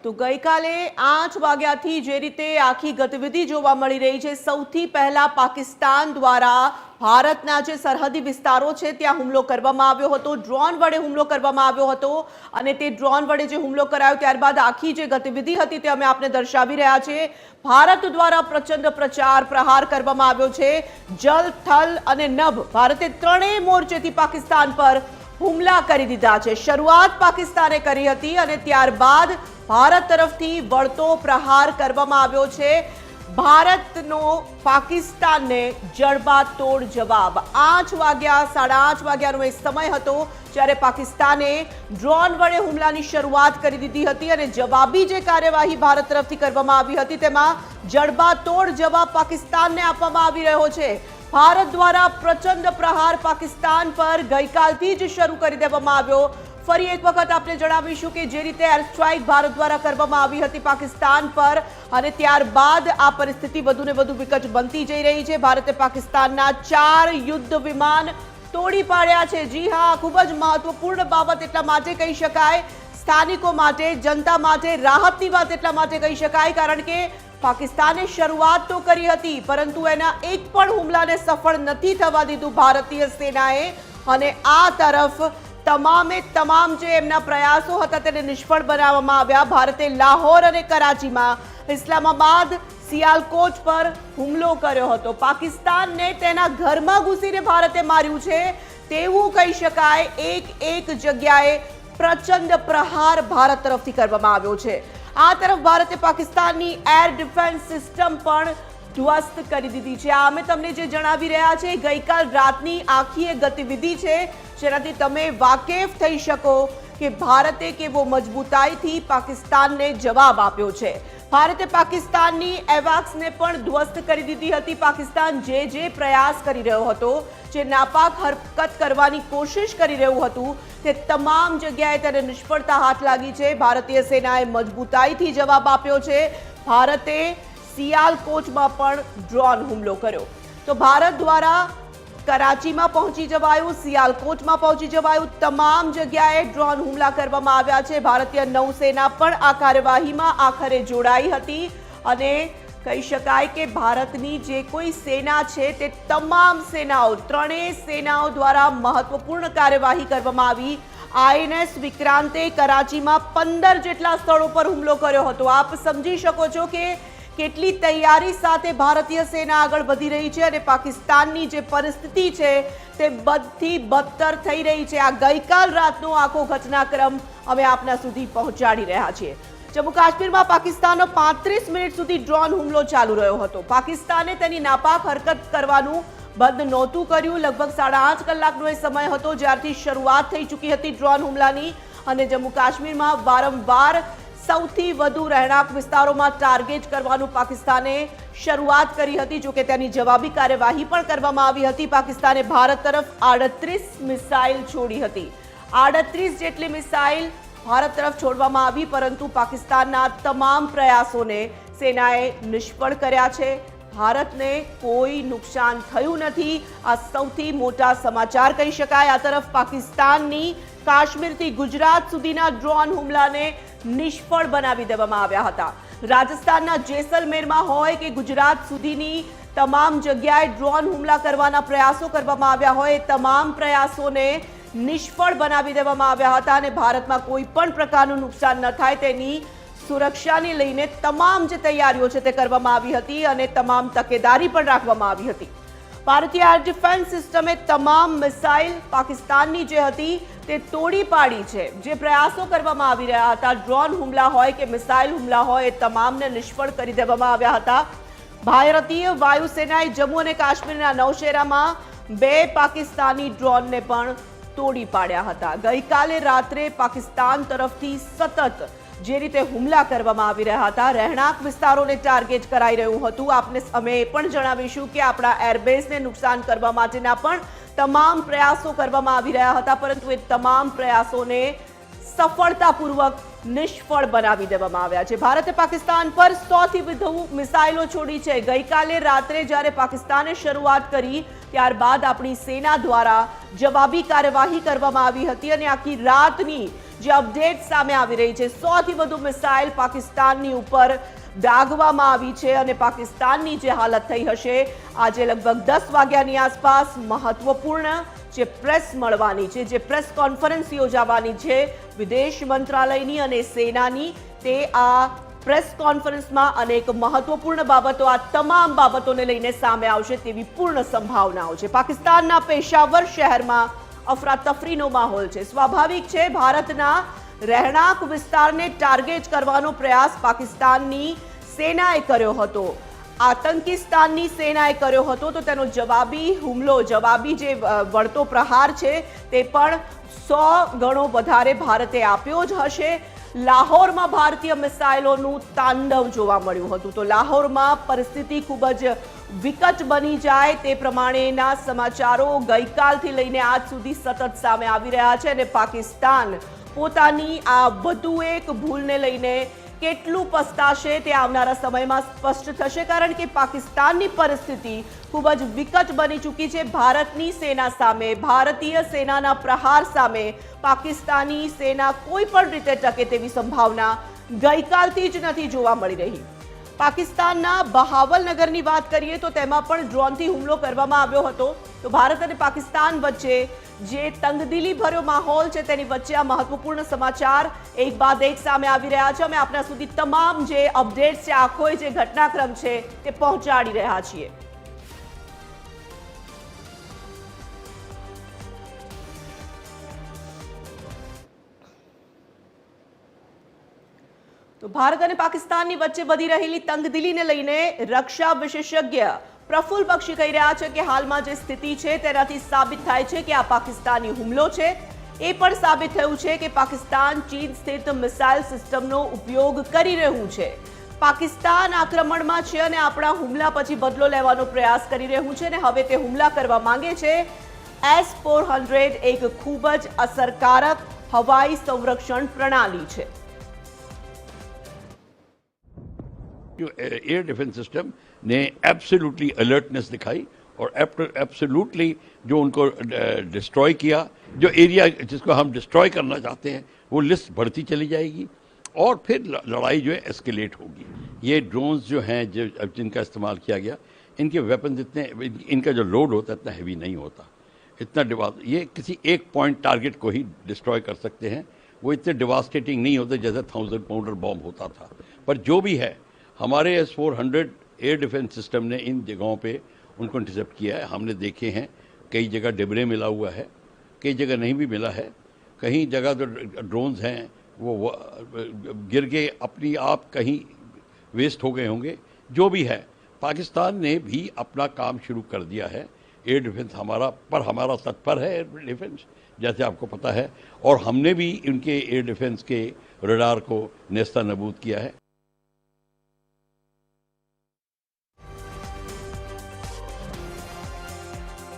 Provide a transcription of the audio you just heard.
તો ગઈકાલે 8 વાગ્યાથી જે રીતે આખી ગતિવિધિ જોવા મળી રહી છે, સૌથી પહેલા પાકિસ્તાન દ્વારા ભારતના જે સરહદી વિસ્તારો છે ત્યાં હુમલો કરવામાં આવ્યો હતો, ડ્રોન વડે હુમલો કરવામાં આવ્યો હતો અને તે ડ્રોન વડે જે હુમલો કરાયો ત્યારબાદ આખી જે ગતિવિધિ હતી તે અમે આપને દર્શાવી રહ્યા છીએ। ભારત દ્વારા પ્રચંડ પ્રહાર કરવામાં આવ્યો છે। જલ, થલ અને નભ ભારતે ત્રણેય મોરચેથી પાકિસ્તાન પર હુમલા કરી દીધા છે। શરૂઆત પાકિસ્તાને કરી હતી અને ત્યારબાદ ભારત તરફથી વળતો પ્રહાર કરવામાં આવ્યો છે। ભારતનો પાકિસ્તાનને જડબાતોડ જવાબ 8 વાગ્યા 8:30 વાગ્યાનો એ સમય હતો જ્યારે પાકિસ્તાને ડ્રોન વડે હુમલાની શરૂઆત કરી દીધી હતી અને જવાબી જે કાર્યવાહી ભારત તરફથી કરવામાં આવી હતી તેમાં જડબાતોડ જવાબ પાકિસ્તાનને આપવામાં આવી રહ્યો છે। ભારત દ્વારા પ્રચંડ પ્રહાર પાકિસ્તાન પર ગઈકાલથી જ શરૂ કરી દેવામાં આવ્યો। ફરી એક વખત આપણે જણાવીશું કે જે રીતે એર સ્ટ્રાઇક ભારત દ્વારા કરવામાં આવી હતી પાકિસ્તાન પર અને ત્યારબાદ આ પરિસ્થિતિ વધુને વધુ વિકટ બનતી જઈ રહી છે। ભારતે પાકિસ્તાનના 4 યુદ્ધ વિમાન તોડી પાડ્યા છે। જી હા, ખૂબ જ મહત્વપૂર્ણ બાબત એટલા માટે કહી શકાય, સ્થાનિકો માટે, જનતા માટે રાહતની વાત એટલા માટે કહી શકાય કારણ કે પાકિસ્તાને શરૂઆત તો કરી હતી પરંતુ એના એક પણ હુમલાને સફળ નથી થવા દીધું ભારતીય સેનાએ અને આ તરફ તમામ જે એમના પ્રયાસો હતા તેને નિષ્ફળ બનાવવામાં આવ્યા। ભારતે લાહોર અને કરાચીમાં ઇસ્લામાબાદ, સિયાલકોટ પર હુમલો કર્યો હતો। પાકિસ્તાનને તેના ઘરમાં ઘૂસીને ભારતે માર્યું છે તેવું કહી શકાય। એક જગ્યાએ પ્રચંડ પ્રહાર ભારત તરફથી કરવામાં આવ્યો છે। આ તરફ ભારતે પાકિસ્તાનની એર ડિફેન્સ સિસ્ટમ પણ ધ્વસ્ત કરી દીધી છે। આ અમે તમને જે જણાવી રહ્યા છે ગઈકાલ રાતની આખી એક ગતિવિધિ છે જેનાથી તમે વાકેફ થઈ શકો કે ભારતે કેવો મજબૂતાઈથી પાકિસ્તાનને જવાબ આપ્યો છે। ભારતે પાકિસ્તાનની એવાક્સને પણ ધ્વસ્ત કરી દીધી હતી। પાકિસ્તાન જે પ્રયાસ કરી રહ્યો હતો, જે નાપાક હરકત કરવાની કોશિશ કરી રહ્યું હતું તે તમામ જગ્યાએ તેને નિષ્ફળતા હાથ લાગી છે। ભારતીય સેનાએ મજબૂતાઈથી જવાબ આપ્યો છે। ભારતે સિયાલકોટમાં પણ ડ્રોન હુમલો કર્યો તો ભારત દ્વારા કરાચીમાં પહોંચી જવાયું, સિયાલકોટમાં પહોંચી જવાયું, તમામ જગ્યાએ ડ્રોન હુમલા કરવામાં આવ્યા છે। ભારતીય નૌસેના પણ આ કાર્યવાહીમાં આખરે જોડાઈ હતી અને કહી શકાય કે ભારતની જે કોઈ સેના છે તે તમામ સેનાઓ, ત્રણેય સેનાઓ દ્વારા મહત્વપૂર્ણ કાર્યવાહી કરવામાં આવી। આઈએનએસ વિક્રાંતે કરાચીમાં 15 જેટલા સ્થળો પર હુમલો કર્યો હતો। આપ સમજી શકો છો કે કેટલી તૈયારી સાથે ભારતીય સેના આગળ વધી રહી છે અને પાકિસ્તાનની જે પરિસ્થિતિ છે તે બધી બદતર થઈ રહી છે। આ ગઈકાલ રાતનો આખો ઘટનાક્રમ અમે આપના સુધી પહોંચાડી રહ્યા છીએ। જમ્મુ કાશ્મીરમાં પાકિસ્તાનનો 35 મિનિટ સુધી ડ્રોન હુમલો ચાલુ રહ્યો હતો। પાકિસ્તાને તેની નાપાક હરકત કરવાનું બંધ નહોતું કર્યું। લગભગ 8.5 કલાકનો એ સમય હતો જ્યારથી શરૂઆત થઈ ચૂકી હતી ડ્રોન હુમલાની અને જમ્મુ કાશ્મીરમાં વારંવાર સૌથી વધુ રહેણાંક વિસ્તારોમાં ટાર્ગેટ કરવાનું પાકિસ્તાને શરૂઆત કરી હતી। જોકે તેની જવાબી કાર્યવાહી પણ કરવામાં આવી હતી। પાકિસ્તાને ભારત તરફ 38 મિસાઇલ છોડી હતી। 38 જેટલી મિસાઇલ ભારત તરફ છોડવામાં આવી પરંતુ પાકિસ્તાનના તમામ પ્રયાસોને સેનાએ નિષ્ફળ કર્યા છે। ભારતને કોઈ નુકસાન થયું નથી। આ સૌથી મોટા સમાચાર કહી શકાય। આ તરફ પાકિસ્તાનની કાશ્મીરથી ગુજરાત સુધીના ડ્રોન હુમલાને નિષ્ફળ બનાવી દેવામાં આવ્યા હતા। રાજસ્થાનના જેસલમેરમાં હોય કે ગુજરાત સુધીની તમામ જગ્યાએ ડ્રોન હુમલા કરવાના પ્રયાસો કરવામાં આવ્યા હોય, તમામ પ્રયાસોને નિષ્ફળ બનાવી દેવામાં આવ્યા હતા અને ભારતમાં કોઈ પણ પ્રકારનું નુકસાન ન થાય તેની સુરક્ષાને લઈને તમામ જે તૈયારીઓ છે તે કરવામાં આવી હતી અને તમામ તકેદારી પણ રાખવામાં આવી હતી। ભારતીય એર ડિફેન્સ સિસ્ટમે તમામ મિસાઇલ પાકિસ્તાનની જે હતી તે તોડી પાડી છે। જે પ્રયાસો કરવામાં આવી રહ્યા હતા, ડ્રોન હુમલા હોય કે મિસાઇલ હુમલા હોય, એ તમામને નિષ્ફળ કરી દેવામાં આવ્યા હતા। ભારતીય વાયુસેનાએ જમ્મુ અને કાશ્મીરના નૌશેરામાં 2 પાકિસ્તાની ડ્રોનને પણ તોડી પાડ્યા હતા। ગઈકાલે રાત્રે પાકિસ્તાન તરફથી સતત જે રીતે હુમલા કરવામાં આવી રહ્યા હતા, રહેણાંક વિસ્તારોને ટાર્ગેટ કરાઈ રહ્યું હતું। આપને અમે એ પણ જણાવીશું કે આપણા એરબેઝને નુકસાન કરવા માટેના પણ તમામ પ્રયાસો કરવામાં આવી રહ્યા હતા પરંતુ એ તમામ પ્રયાસોને સફળતાપૂર્વક નિષ્ફળ બનાવી દેવામાં આવ્યા છે। ભારતે પાકિસ્તાન પર 100થી વધુ મિસાઇલો છોડી છે। ગઈકાલે રાત્રે જ્યારે પાકિસ્તાને શરૂઆત કરી ત્યારબાદ આપણી સેના દ્વારા જવાબી કાર્યવાહી કરવામાં આવી હતી અને આખી રાતની જે અપડેટ સામે આવી રહી છે. 100થી વધુ મિસાઇલ પાકિસ્તાનની ઉપર દાગવામાં આવી છે અને પાકિસ્તાનની જે હાલત થઈ હશે આજે લગભગ 10 વાગ્યાની આસપાસ મહત્વપૂર્ણ જે પ્રેસ મળવાની છે, જે પ્રેસ કોન્ફરન્સ યોજાવાની છે વિદેશ મંત્રાલયની અને સેનાની, તે આ પ્રેસ કોન્ફરન્સમાં અનેક મહત્વપૂર્ણ બાબતો, આ તમામ બાબતોને લઈને સામે આવશે તેવી પૂર્ણ સંભાવનાઓ છે. પાકિસ્તાનના પેશાવર શહેરમાં અફરાતફરીનો માહોલ છે. સ્વાભાવિક છે, ભારતના રહેણાંક વિસ્તારને ટાર્ગેટ કરવાનો પ્રયાસ પાકિસ્તાનની સેનાએ કર્યો હતો, આતંકિસ્તાનની સેનાએ કર્યો હતો, તો તેનો જવાબી હુમલો, જવાબી જે વળતો પ્રહાર છે તે પણ 100 ગણો વધારે ભારતે આપ્યો જ હશે. લાહોરમાં ભારતીય મિસાઇલોનું તાંડવ જોવા મળ્યું હતું, તો લાહોરમાં પરિસ્થિતિ ખૂબ જ વિકટ બની જાય તે પ્રમાણેના સમાચારો ગઈકાલથી લઈને આજ સુધી સતત સામે આવી રહ્યા છે અને પાકિસ્તાન પોતાની આ વધુ એક ભૂલને લઈને કેટલું પસ્તાશે તે આવનારા સમયમાં સ્પષ્ટ થશે, કારણ કે પાકિસ્તાનની પરિસ્થિતિ ખૂબ જ વિકટ બની ચૂકી છે. ભારતની સેના સામે, ભારતીય સેનાના પ્રહાર સામે પાકિસ્તાની સેના કોઈ પણ રીતે ટકે તેવી સંભાવના ગઈકાલથી જ નથી જોવા મળી રહી. પાકિસ્તાનના બહાવલનગરની વાત કરીએ તો તેમાં પણ ડ્રોનથી હુમલો કરવામાં આવ્યો હતો. તો ભારત અને પાકિસ્તાન વચ્ચે જે તંગદિલી ભર્યો માહોલ છે તેની વચ્ચે આ મહત્વપૂર્ણ સમાચાર એક બાદ એક સામે આવી રહ્યા છે. અમે આપણા સુધી તમામ જે અપડેટ્સ છે, આખો જે ઘટનાક્રમ છે તે પહોંચાડી રહ્યા છીએ. તો ભારત અને પાકિસ્તાનની વચ્ચે વધી રહેલી તંગદિલીને લઈને રક્ષા વિશેષજ્ઞ પ્રફુલ્લ બક્ષી કહી રહ્યા છે કે હાલમાં જે સ્થિતિ છે તેનાથી સાબિત થાય છે કે આ પાકિસ્તાની હુમલો છે. એ પણ સાબિત થયું છે કે પાકિસ્તાન ચીન સ્થિત મિસાઇલ સિસ્ટમનો ઉપયોગ કરી રહ્યું છે. પાકિસ્તાન આક્રમણમાં છે અને આપણા હુમલા પછી બદલો લેવાનો પ્રયાસ કરી રહ્યું છે અને હવે તે હુમલા કરવા માંગે છે. S-400 એક ખૂબ જ અસરકારક હવાઈ સંરક્ષણ પ્રણાલી છે. एयर डिफेंस सिस्टम ने एब्सोल्युटली अलर्टनेस दिखाई और एब्सोल्युटली जो उनको डिस्ट्रॉय किया, जो एरिया जिसको हम डिस्ट्रॉय करना चाहते हैं वो लिस्ट बढ़ती चली जाएगी और फिर लड़ाई जो है एस्केलेट होगी. ये ड्रोन्स जो हैं जिनका इस्तेमाल किया गया, इनके वेपन्स इतने, इनका जो लोड होता है इतना हैवी नहीं होता, इतना ये किसी एक पॉइंट टारगेट को ही डिस्ट्रॉय कर सकते हैं. वो इतने डिवास्टेटिंग नहीं होते जैसे 1000 पाउंडर बॉम्ब होता था. पर जो भी है, हमारे S-400 एयर डिफेंस सिस्टम ने इन जगहों पे उनको इंटरसेप्ट किया है. हमने देखे हैं कई जगह डिबरे मिला हुआ है, कई जगह नहीं भी मिला है. कहीं जगह तो ड्रोन्स हैं वो गिर के अपनी आप कहीं वेस्ट हो गए होंगे. जो भी है, पाकिस्तान ने भी अपना काम शुरू कर दिया है. एयर डिफेंस हमारा तत्पर है एयर डिफेंस, जैसे आपको पता है, और हमने भी उनके एयर डिफेंस के रडार को नेस्ता नबूद किया है.